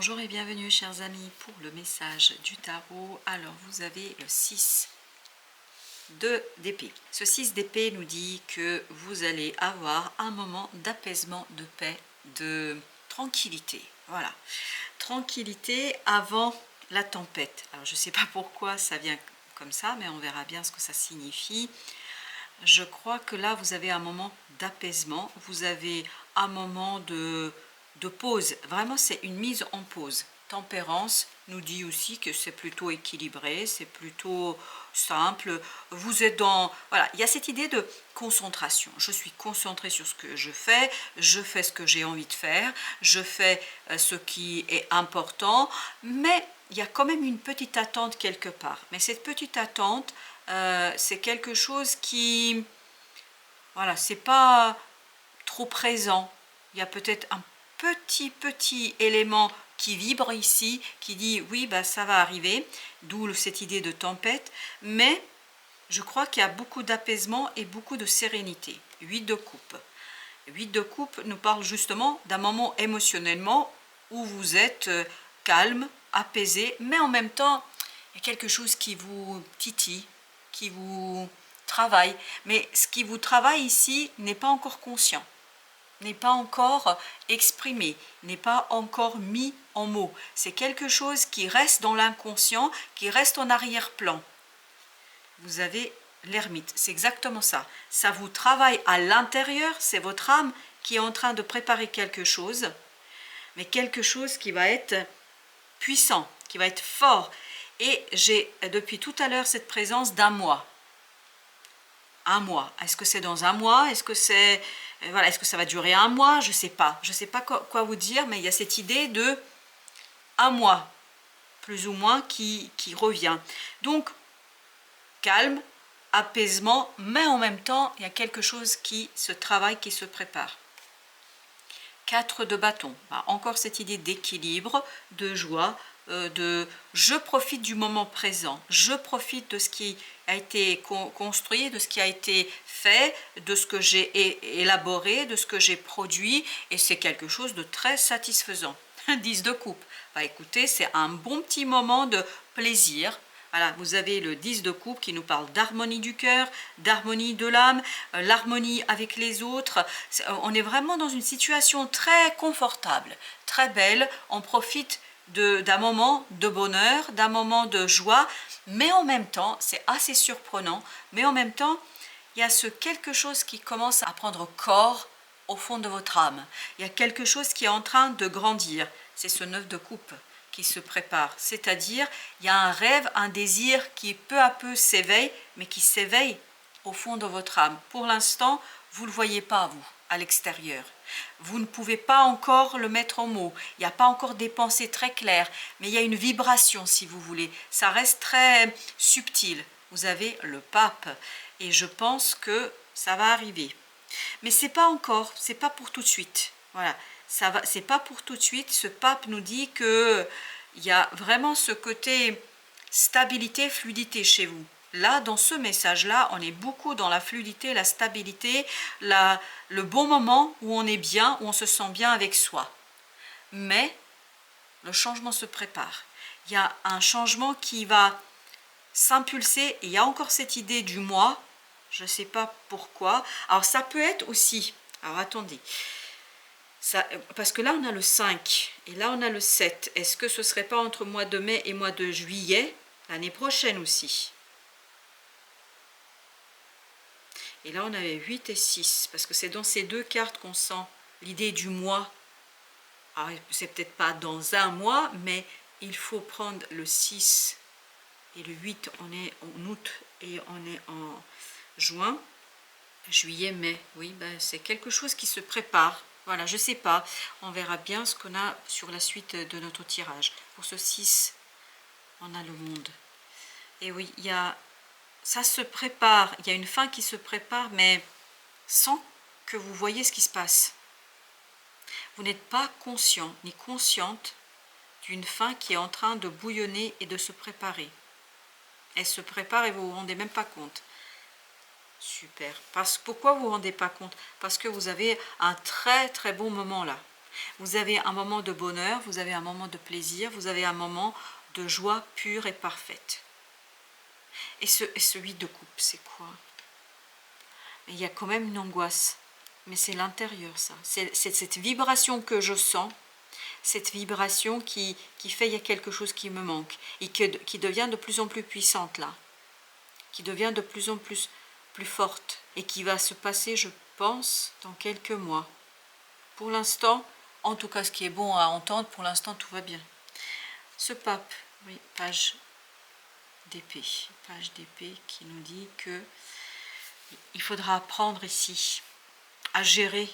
Bonjour et bienvenue chers amis pour le message du tarot. Alors vous avez le 6 d'épée. Ce 6 d'épée nous dit que vous allez avoir un moment d'apaisement, de paix, de tranquillité. Voilà, tranquillité avant la tempête. Alors je ne sais pas pourquoi ça vient comme ça, mais on verra bien ce que ça signifie. Je crois que là vous avez un moment d'apaisement, vous avez un moment de pause. Vraiment c'est une mise en pause. Tempérance nous dit aussi que c'est plutôt équilibré, c'est plutôt simple. Vous êtes dans... Voilà, il y a cette idée de concentration. Je suis concentrée sur ce que je fais ce que j'ai envie de faire, je fais ce qui est important, mais il y a quand même une petite attente quelque part. Mais cette petite attente, c'est quelque chose qui... Voilà, c'est pas trop présent. Il y a peut-être un petit élément qui vibre ici, qui dit oui, bah, ça va arriver, d'où cette idée de tempête, mais je crois qu'il y a beaucoup d'apaisement et beaucoup de sérénité. 8 de coupe. 8 de coupe nous parle justement d'un moment émotionnellement où vous êtes calme, apaisé, mais en même temps, il y a quelque chose qui vous titille, qui vous travaille. Mais ce qui vous travaille ici n'est pas encore conscient, n'est pas encore exprimé, n'est pas encore mis en mots. C'est quelque chose qui reste dans l'inconscient, qui reste en arrière-plan. Vous avez l'ermite, c'est exactement ça. Ça vous travaille à l'intérieur, c'est votre âme qui est en train de préparer quelque chose, mais quelque chose qui va être puissant, qui va être fort. Et j'ai depuis tout à l'heure cette présence d'un mois. Un mois. Est-ce que c'est dans un mois? Est-ce que c'est... Voilà, est-ce que ça va durer un mois? Je ne sais pas. Je ne sais pas quoi vous dire, mais il y a cette idée de un mois, plus ou moins, qui revient. Donc, calme, apaisement, mais en même temps, il y a quelque chose qui se travaille, qui se prépare. 4 de bâton. Encore cette idée d'équilibre, de joie, de je profite du moment présent, je profite de ce qui a été construit, de ce qui a été fait, de ce que j'ai élaboré, de ce que j'ai produit, et c'est quelque chose de très satisfaisant. 10 de coupe. Écoutez, c'est un bon petit moment de plaisir. Voilà, vous avez le 10 de coupe qui nous parle d'harmonie du cœur, d'harmonie de l'âme, l'harmonie avec les autres. On est vraiment dans une situation très confortable, très belle. On profite d'un moment de bonheur, d'un moment de joie, mais en même temps, c'est assez surprenant, mais en même temps, il y a ce quelque chose qui commence à prendre corps au fond de votre âme. Il y a quelque chose qui est en train de grandir. C'est ce 9 de coupe qui se prépare, c'est-à-dire il y a un rêve, un désir qui peu à peu s'éveille, mais qui s'éveille au fond de votre âme. Pour l'instant, vous ne le voyez pas, vous, à l'extérieur. Vous ne pouvez pas encore le mettre en mots, il n'y a pas encore des pensées très claires, mais il y a une vibration, si vous voulez. Ça reste très subtil. Vous avez le pape, et je pense que ça va arriver. Mais c'est pas encore, c'est pas pour tout de suite. Voilà. C'est pas pour tout de suite. Ce pape nous dit que il y a vraiment ce côté stabilité, fluidité chez vous. Là, dans ce message-là, on est beaucoup dans la fluidité, la stabilité, le bon moment où on est bien, où on se sent bien avec soi. Mais le changement se prépare. Il y a un changement qui va s'impulser. Il y a encore cette idée du moi. Je ne sais pas pourquoi. Alors, ça peut être aussi... Alors, attendez. Ça, parce que là on a le 5 et là on a le 7. Est-ce que ce serait pas entre mois de mai et mois de juillet l'année prochaine aussi? Et là on avait 8 et 6 parce que c'est dans ces deux cartes qu'on sent l'idée du mois. Alors c'est peut-être pas dans un mois, mais il faut prendre le 6 et le 8. On est en août et on est en juin, juillet, mai. Oui, ben, c'est quelque chose qui se prépare. Voilà, je ne sais pas. On verra bien ce qu'on a sur la suite de notre tirage. Pour ce 6, on a le monde. Et oui, ça se prépare. Il y a une fin qui se prépare, mais sans que vous voyez ce qui se passe. Vous n'êtes pas conscient ni consciente d'une fin qui est en train de bouillonner et de se préparer. Elle se prépare et vous ne vous rendez même pas compte. Super. Pourquoi vous ne vous rendez pas compte? Parce que vous avez un très très bon moment là. Vous avez un moment de bonheur, vous avez un moment de plaisir, vous avez un moment de joie pure et parfaite. Et ce 8 de coupe, c'est quoi? Il y a quand même une angoisse, mais c'est l'intérieur, ça. C'est cette vibration que je sens, cette vibration qui fait il y a quelque chose qui me manque, et qui devient de plus en plus puissante, là. Qui devient de plus en plus forte, et qui va se passer, je pense, dans quelques mois. Pour l'instant, en tout cas, ce qui est bon à entendre, pour l'instant, tout va bien. Ce pape, oui, page d'épée qui nous dit que il faudra apprendre ici à gérer.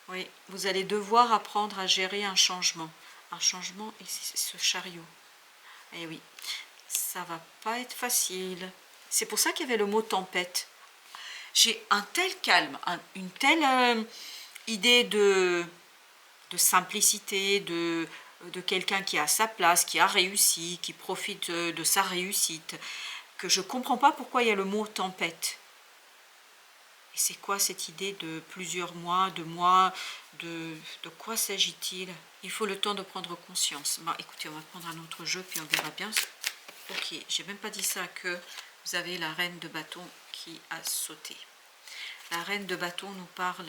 Oui, vous allez devoir apprendre à gérer un changement et ce chariot. Et oui, ça va pas être facile. C'est pour ça qu'il y avait le mot tempête. J'ai un tel calme, une telle idée de simplicité, de quelqu'un qui a sa place, qui a réussi, qui profite de sa réussite, que je ne comprends pas pourquoi il y a le mot tempête. Et c'est quoi cette idée de plusieurs mois, de quoi s'agit-il? Il faut le temps de prendre conscience. Bon, écoutez, on va prendre un autre jeu, puis on verra bien. Ok, j'ai même pas dit ça, que vous avez la reine de bâton qui a sauté. La reine de bâton nous parle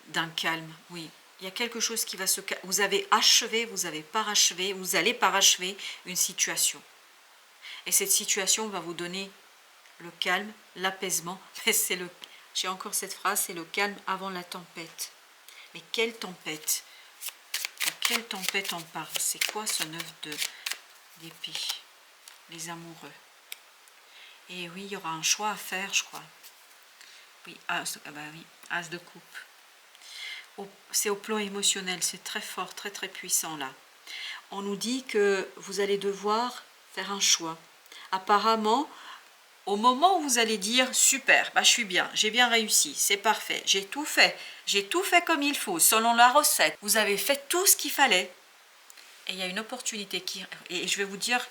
d'un calme, oui. Il y a quelque chose qui va se calmer. Vous avez achevé, vous avez parachevé, vous allez parachever une situation. Et cette situation va vous donner le calme, l'apaisement. J'ai encore cette phrase, c'est le calme avant la tempête. Mais quelle tempête? De quelle tempête on parle? C'est quoi ce 9 d'épée? Les amoureux. Et oui, il y aura un choix à faire, je crois. Oui, as de coupe. C'est au plan émotionnel, c'est très fort, très très puissant là. On nous dit que vous allez devoir faire un choix. Apparemment, au moment où vous allez dire super, je suis bien, j'ai bien réussi, c'est parfait, j'ai tout fait comme il faut, selon la recette. Vous avez fait tout ce qu'il fallait. Et il y a une opportunité et je vais vous dire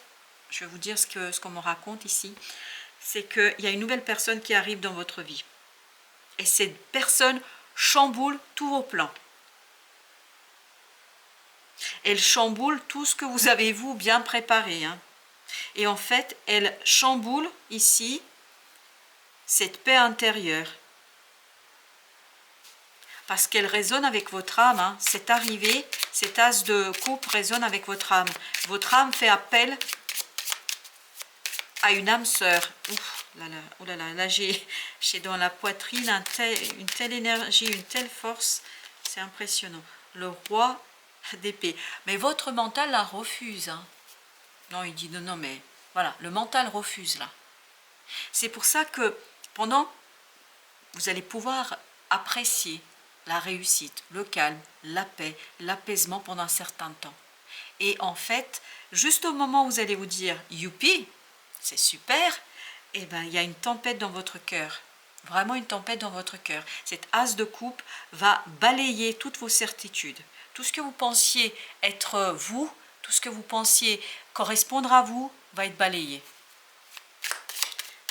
ce qu'on me raconte ici, c'est qu'il y a une nouvelle personne qui arrive dans votre vie. Et cette personne chamboule tous vos plans. Elle chamboule tout ce que vous avez, vous, bien préparé. Et en fait, elle chamboule ici cette paix intérieure. Parce qu'elle résonne avec votre âme. Cette arrivée, cet as de coupe résonne avec votre âme. Votre âme fait appel à une âme sœur. Oh là là, j'ai dans la poitrine une telle énergie, une telle force. C'est impressionnant. Le roi d'épée. Mais votre mental la refuse. Non, il dit non, mais voilà, le mental refuse là. C'est pour ça que vous allez pouvoir apprécier la réussite, le calme, la paix, l'apaisement pendant un certain temps. Et en fait, juste au moment où vous allez vous dire youpi, c'est super, et il y a une tempête dans votre cœur. Vraiment une tempête dans votre cœur. Cet as de coupe va balayer toutes vos certitudes. Tout ce que vous pensiez être vous, tout ce que vous pensiez correspondre à vous, va être balayé.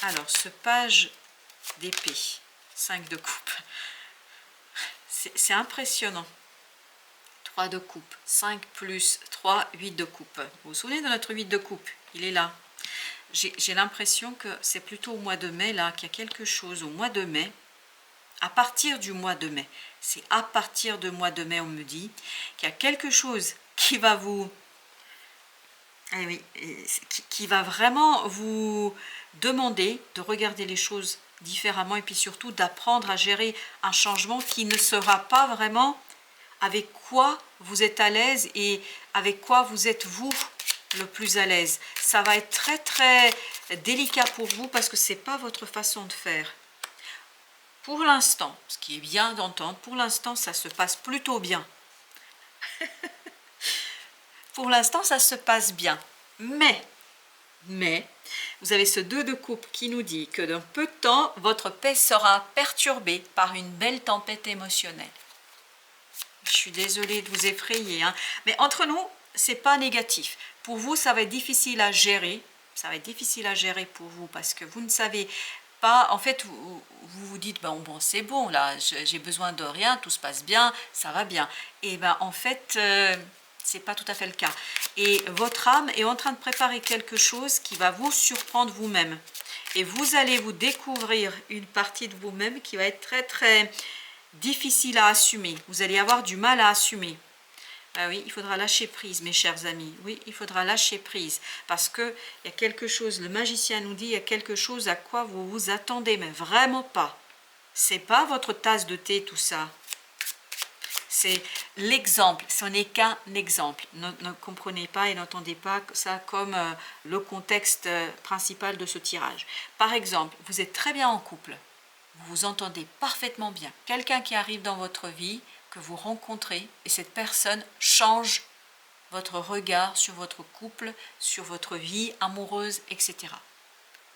Alors, ce page d'épée, 5 de coupe, c'est impressionnant. 3 de coupe, 5 plus 3, 8 de coupe. Vous vous souvenez de notre 8 de coupe? Il est là. J'ai l'impression que c'est plutôt au mois de mai, là, qu'il y a quelque chose au mois de mai, à partir du mois de mai. C'est à partir du mois de mai, on me dit, qu'il y a quelque chose qui va vous... qui va vraiment vous demander de regarder les choses différemment et puis surtout d'apprendre à gérer un changement qui ne sera pas vraiment avec quoi vous êtes à l'aise et avec quoi vous êtes vous le plus à l'aise. Ça va être très très délicat pour vous parce que c'est pas votre façon de faire. Pour l'instant, ce qui est bien d'entendre, pour l'instant ça se passe plutôt bien. Pour l'instant ça se passe bien. Mais, vous avez ce 2 de coupe qui nous dit que dans peu de temps, votre paix sera perturbée par une belle tempête émotionnelle. Je suis désolée de vous effrayer, mais entre nous, c'est pas négatif. Pour vous, ça va être difficile à gérer. Ça va être difficile à gérer pour vous parce que vous ne savez pas, en fait, vous vous dites, bon, c'est bon, là, j'ai besoin de rien, tout se passe bien, ça va bien. Et ben, en fait, c'est pas tout à fait le cas. Et votre âme est en train de préparer quelque chose qui va vous surprendre vous-même. Et vous allez vous découvrir une partie de vous-même qui va être très, très difficile à assumer. Vous allez avoir du mal à assumer. Ah oui, il faudra lâcher prise, mes chers amis. Oui, il faudra lâcher prise. Parce qu'il y a quelque chose, le magicien nous dit, il y a quelque chose à quoi vous vous attendez, mais vraiment pas. C'est pas votre tasse de thé, tout ça. C'est l'exemple, ce n'est qu'un exemple. Ne comprenez pas et n'entendez pas ça comme le contexte principal de ce tirage. Par exemple, vous êtes très bien en couple. Vous vous entendez parfaitement bien. Quelqu'un qui arrive dans votre vie, que vous rencontrez, et cette personne change votre regard sur votre couple, sur votre vie amoureuse, etc.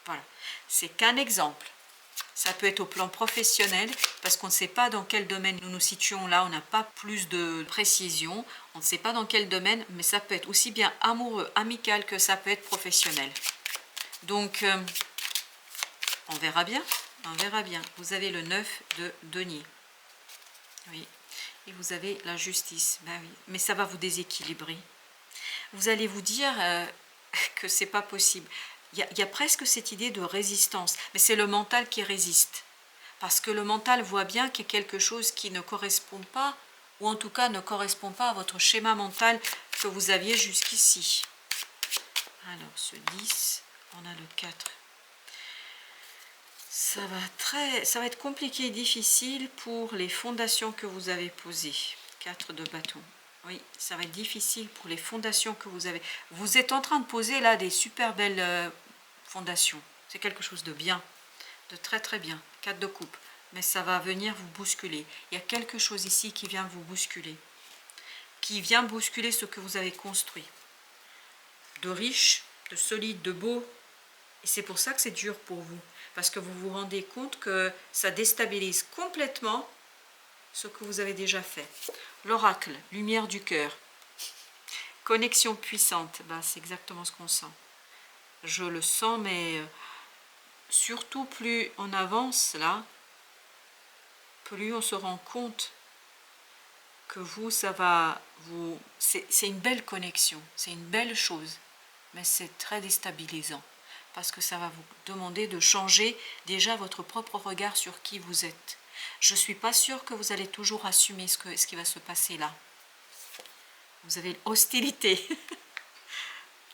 Voilà, c'est qu'un exemple. Ça peut être au plan professionnel, parce qu'on ne sait pas dans quel domaine nous nous situons là, on n'a pas plus de précision, on ne sait pas dans quel domaine, mais ça peut être aussi bien amoureux, amical, que ça peut être professionnel. Donc, on verra bien. On verra bien. Vous avez le 9 de denier. Oui. Et vous avez la justice. Ben oui. Mais ça va vous déséquilibrer. Vous allez vous dire que c'est pas possible. Il y a presque cette idée de résistance. Mais c'est le mental qui résiste. Parce que le mental voit bien qu'il y a quelque chose qui ne correspond pas, ou en tout cas ne correspond pas à votre schéma mental que vous aviez jusqu'ici. Alors, ce 10, on a le 4. Ça va être compliqué et difficile pour les fondations que vous avez posées. 4 de bâton. Oui, ça va être difficile pour les fondations que vous avez. Vous êtes en train de poser là des super belles fondations. C'est quelque chose de bien, de très très bien. 4 de coupe. Mais ça va venir vous bousculer. Il y a quelque chose ici qui vient vous bousculer. Qui vient bousculer ce que vous avez construit. De riche, de solide, de beau. Et c'est pour ça que c'est dur pour vous. Parce que vous vous rendez compte que ça déstabilise complètement ce que vous avez déjà fait. L'oracle, lumière du cœur. Connexion puissante, ben, c'est exactement ce qu'on sent. Je le sens, mais surtout plus on avance là, plus on se rend compte que vous, ça va vous... C'est une belle connexion, c'est une belle chose, mais c'est très déstabilisant. Parce que ça va vous demander de changer déjà votre propre regard sur qui vous êtes. Je ne suis pas sûre que vous allez toujours assumer ce qui va se passer là. Vous avez l'hostilité.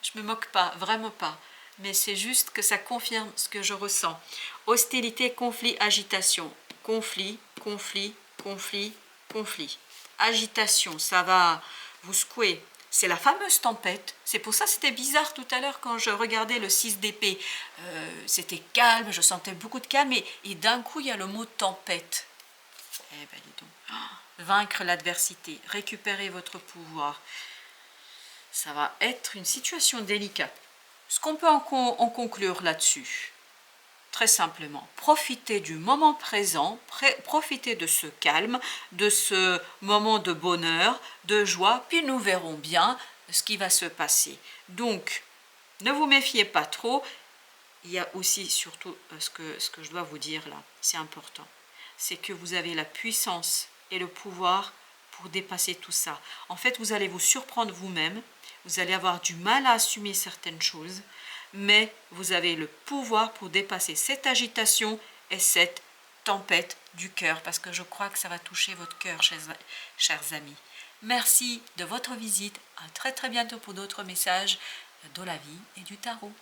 Je ne me moque pas, vraiment pas. Mais c'est juste que ça confirme ce que je ressens. Hostilité, conflit, agitation. Conflit, conflit, conflit, conflit. Agitation, ça va vous secouer. C'est la fameuse tempête. C'est pour ça que c'était bizarre tout à l'heure quand je regardais le 6 d'épée. C'était calme, je sentais beaucoup de calme. Et d'un coup, il y a le mot tempête. Eh ben, dis donc. Vaincre l'adversité, récupérer votre pouvoir. Ça va être une situation délicate. Ce qu'on peut en conclure là-dessus, très simplement, profitez du moment présent, profitez de ce calme, de ce moment de bonheur, de joie, puis nous verrons bien ce qui va se passer. Donc, ne vous méfiez pas trop. Il y a aussi, surtout, ce que je dois vous dire là, c'est important, c'est que vous avez la puissance et le pouvoir pour dépasser tout ça. En fait, vous allez vous surprendre vous-même, vous allez avoir du mal à assumer certaines choses, mais vous avez le pouvoir pour dépasser cette agitation et cette tempête du cœur, parce que je crois que ça va toucher votre cœur, chers amis. Merci de votre visite. À très très bientôt pour d'autres messages de la vie et du tarot.